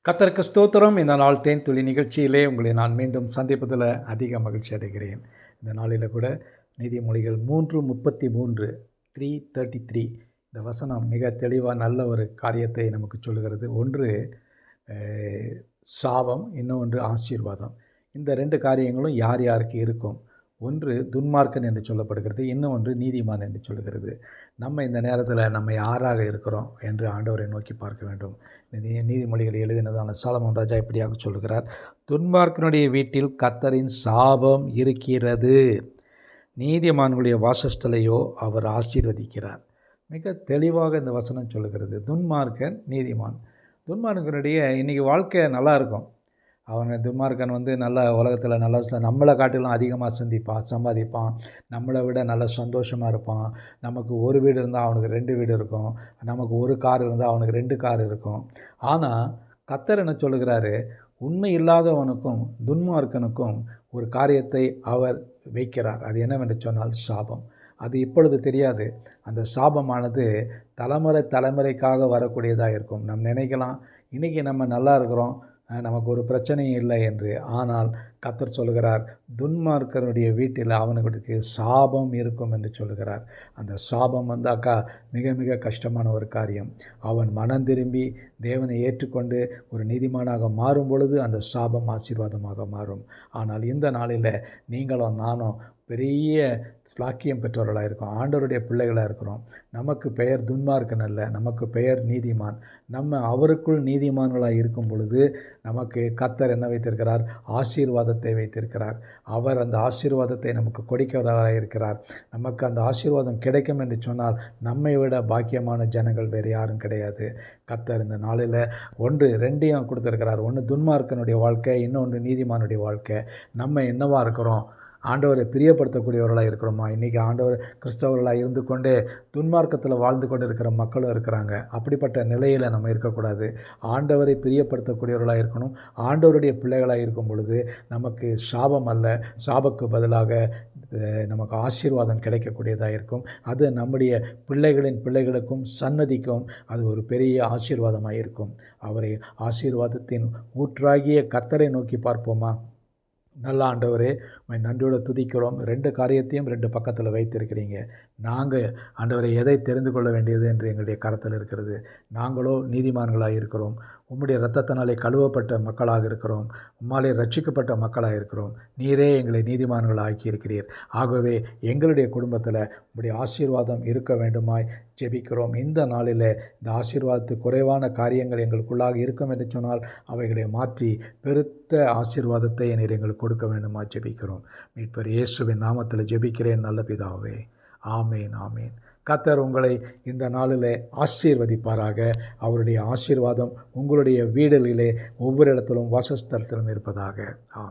கர்த்தருக்கு ஸ்தோத்திரம். இந்த நாள் தேன் துளி நிகழ்ச்சியிலே உங்களை நான் மீண்டும் சந்திப்பதில் அதிக மகிழ்ச்சி அடைகிறேன். இந்த நாளில் கூட நீதிமொழிகள் 3:33 3:33 இந்த வசனம் மிக தெளிவாக நல்ல ஒரு காரியத்தை நமக்கு சொல்லுகிறது. ஒன்று சாபம், இன்னொன்று ஆசீர்வாதம். இந்த 2 காரியங்களும் யார் யாருக்கு இருக்கும்? ஒன்று துன்மார்க்கன் என்று சொல்லப்படுகிறது, இன்னொன்று நீதிமான் என்று சொல்லுகிறது. நம்ம இந்த நேரத்தில் நம்ம யாராக இருக்கிறோம் என்று ஆண்டவரை நோக்கி பார்க்க வேண்டும். நீதிமொழிகளை எழுதினதான சாலமோன் ராஜா இப்படியாக சொல்லுகிறார்: துன்மார்க்கனுடைய வீட்டில் கர்த்தரின் சாபம் இருக்கிறது, நீதிமான்களுடைய வாசஸ்தலையோ அவர் ஆசீர்வதிக்கிறார். மிக தெளிவாக இந்த வசனம் சொல்லுகிறது. துன்மார்க்கன், நீதிமான். துன்மார்க்கனுடைய இன்றைக்கி வாழ்க்கை நல்லா இருக்கும். துன்மார்க்கன் நல்ல உலகத்தில் நல்லா நம்மளை காட்டிலும் அதிகமாக சம்பாதிப்பான், நம்மளை விட நல்ல சந்தோஷமாக இருப்பான். நமக்கு ஒரு வீடு இருந்தால் அவனுக்கு 2 வீடு இருக்கும், நமக்கு ஒரு கார் இருந்தால் அவனுக்கு 2 கார் இருக்கும். ஆனால் கர்த்தர் என்ன சொல்லுகிறாரு? உண்மை இல்லாதவனுக்கும் துன்மார்க்கனுக்கும் ஒரு காரியத்தை அவர் வைக்கிறார். அது என்னவென்று சொன்னால் சாபம். அது இப்பொழுது தெரியாது. அந்த சாபமானது தலைமுறைக்காக வரக்கூடியதாக இருக்கும். நம்ம நினைக்கலாம் இன்றைக்கி நம்ம நல்லா இருக்கிறோம், நமக்கு ஒரு பிரச்சனையும் இல்லை என்று. ஆனால் கர்த்தர் சொல்லுகிறார், துன்மார்க்கனுடைய வீட்டில் அவனுக்கு சாபம் இருக்கும் என்று சொல்லுகிறார். அந்த சாபம் வந்தாக்கா மிக மிக கஷ்டமான ஒரு காரியம். அவன் மனம் திரும்பி தேவனை ஏற்றுக்கொண்டு ஒரு நீதிமானாக மாறும் பொழுது அந்த சாபம் ஆசீர்வாதமாக மாறும். ஆனால் இந்த நாளில் நீங்களும் நானும் பெரிய ஸ்லாக்கியம் பெற்றவர்களாக இருக்கோம், ஆண்டவருடைய பிள்ளைகளாக இருக்கிறோம். நமக்கு பெயர் துன்மார்க்கன் அல்ல, நமக்கு பெயர் நீதிமான். நம்ம அவருக்குள் நீதிமான்களாக இருக்கும் பொழுது நமக்கு கர்த்தர் என்ன வைத்திருக்கிறார்? ஆசீர்வாதத்தை வைத்திருக்கிறார். அவர் அந்த ஆசீர்வாதத்தை நமக்கு கொடுக்கிறவராக இருக்கிறார். நமக்கு அந்த ஆசீர்வாதம் கிடைக்கும் என்று சொன்னால் நம்மை விட பாக்கியமான ஜனங்கள் வேறு யாரும் கிடையாது. கர்த்தர் இந்த நாளில் 2 கொடுத்துருக்கிறார். ஒன்று துன்மார்க்கனுடைய வாழ்க்கை, இன்னொன்று நீதிமானுடைய வாழ்க்கை. நம்ம என்னவா இருக்கிறோம்? ஆண்டவரை பிரியப்படுத்தக்கூடியவர்களாக இருக்கிறோமா? இன்றைக்கி ஆண்டவர் கிறிஸ்தவர்களாக இருந்து கொண்டே துன்மார்க்கத்தில் வாழ்ந்து கொண்டு இருக்கிற மக்களும் இருக்கிறாங்க. அப்படிப்பட்ட நிலையில் நம்ம இருக்கக்கூடாது. ஆண்டவரை பிரியப்படுத்தக்கூடியவர்களாக இருக்கணும். ஆண்டவருடைய பிள்ளைகளாக இருக்கும் பொழுது நமக்கு சாபம் அல்ல, சாபக்கு பதிலாக நமக்கு ஆசீர்வாதம் கிடைக்கக்கூடியதாக இருக்கும். அது நம்முடைய பிள்ளைகளுக்கும் சன்னதிக்கும் அது ஒரு பெரிய ஆசீர்வாதமாக இருக்கும். அவரை ஆசீர்வாதத்தின் ஊற்றாகிய கர்த்தரை நோக்கி பார்ப்போமா? நல்ல ஆண்டவரே, நன்றியோடு துதிக்கிறோம். 2 காரியத்தையும் 2 பக்கத்தில் வைத்திருக்கிறீங்க. நாங்கள் ஆண்டவரை எதை தெரிந்து கொள்ள வேண்டியது என்று எங்களுடைய கரத்தில் இருக்கிறது. நாங்களோ நீதிமான்களாக இருக்கிறோம், உம்முடைய இரத்தத்தினாலே கழுவப்பட்ட மக்களாக இருக்கிறோம், உம்மாலே ரட்சிக்கப்பட்ட மக்களாக இருக்கிறோம். நீரே எங்களை நீதிமான்கள் ஆக்கியிருக்கிறீர். ஆகவே எங்களுடைய குடும்பத்தில் உம்முடைய ஆசீர்வாதம் இருக்க வேண்டுமாய் ஜெபிக்கிறோம். இந்த நாளில் இந்த ஆசீர்வாதத்துக்கு குறைவான காரியங்கள் எங்களுக்குள்ளாக இருக்கும் என்று சொன்னால் அவைகளை மாற்றி பெருத்த ஆசீர்வாதத்தை நீர் எங்களுக்கு கொடுக்க வேண்டுமா ஜெபிக்கிறோம். மீட்பர் இயேசுவின் நாமத்தில் ஜெபிக்கிறேன் நல்ல பிதாவே. ஆமேன், ஆமேன். கர்த்தர் உங்களை இந்த நாளில் ஆசீர்வதிப்பாராக. அவருடைய ஆசீர்வாதம் உங்களுடைய வீடுகளிலே ஒவ்வொரு இடத்திலும் வாசஸ்தலத்திலும் இருப்பதாக. ஆமேன்.